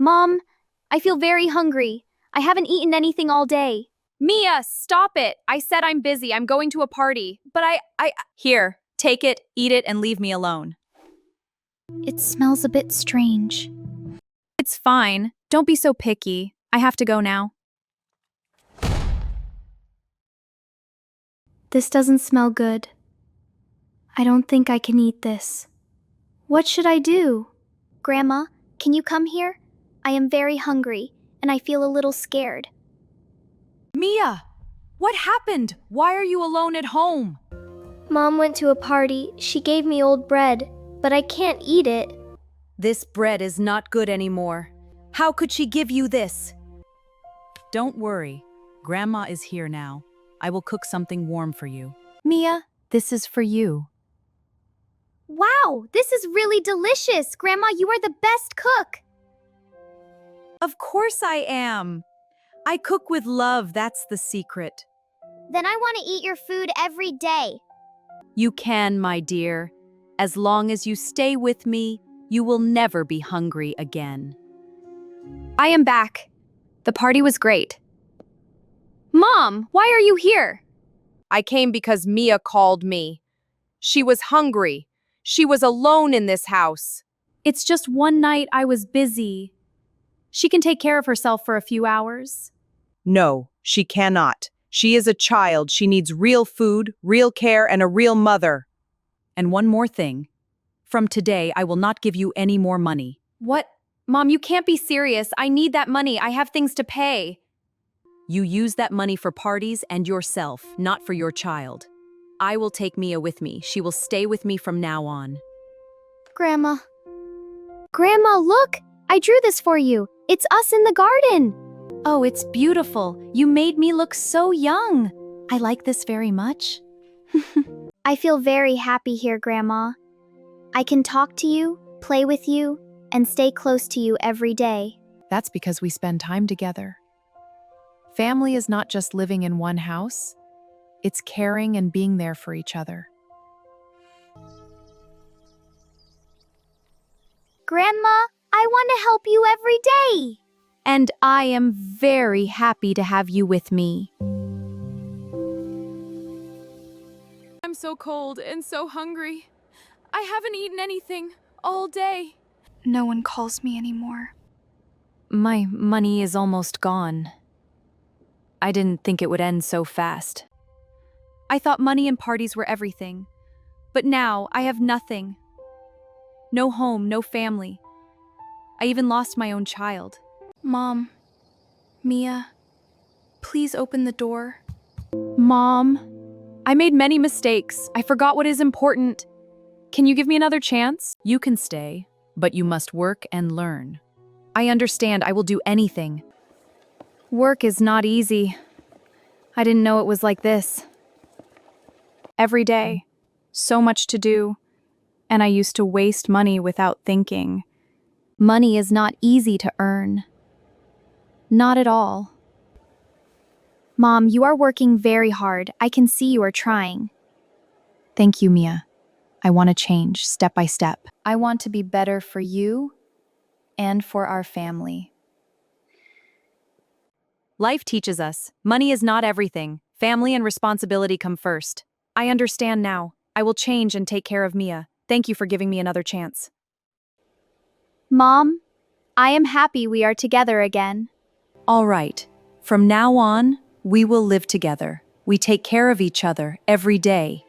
Mom, I feel very hungry. I haven't eaten anything all day. Mia, stop it! I said I'm busy. I'm going to a party. But Here, take it, eat it, and leave me alone. It smells a bit strange. It's fine. Don't be so picky. I have to go now. This doesn't smell good. I don't think I can eat this. What should I do? Grandma, can you come here? I am very hungry, and I feel a little scared. Mia, what happened? Why are you alone at home? Mom went to a party. She gave me old bread, but I can't eat it. This bread is not good anymore. How could she give you this? Don't worry. Grandma is here now. I will cook something warm for you. Mia, this is for you. Wow, this is really delicious. Grandma, you are the best cook. Of course I am. I cook with love, that's the secret. Then I want to eat your food every day. You can, my dear. As long as you stay with me, you will never be hungry again. I am back. The party was great. Mom, why are you here? I came because Mia called me. She was hungry. She was alone in this house. It's just one night I was busy. She can take care of herself for a few hours. No, she cannot. She is a child. She needs real food, real care, and a real mother. And one more thing. From today, I will not give you any more money. What? Mom, you can't be serious. I need that money. I have things to pay. You use that money for parties and yourself, not for your child. I will take Mia with me. She will stay with me from now on. Grandma. Grandma, look! I drew this for you. It's us in the garden. Oh, it's beautiful. You made me look so young. I like this very much. I feel very happy here, Grandma. I can talk to you, play with you, and stay close to you every day. That's because we spend time together. Family is not just living in one house, it's caring and being there for each other. Grandma, I want to help you every day. And I am very happy to have you with me. I'm so cold and so hungry. I haven't eaten anything all day. No one calls me anymore. My money is almost gone. I didn't think it would end so fast. I thought money and parties were everything. But now I have nothing. No home, no family. I even lost my own child. Mom, Mia, please open the door. Mom, I made many mistakes. I forgot what is important. Can you give me another chance? You can stay, but you must work and learn. I understand. I will do anything. Work is not easy. I didn't know it was like this. Every day, so much to do, and I used to waste money without thinking. Money is not easy to earn. Not at all. Mom, you are working very hard. I can see you are trying. Thank you, Mia. I want to change step by step. I want to be better for you and for our family. Life teaches us, money is not everything. Family and responsibility come first. I understand now. I will change and take care of Mia. Thank you for giving me another chance. Mom, I am happy we are together again. All right. From now on, we will live together. We take care of each other every day.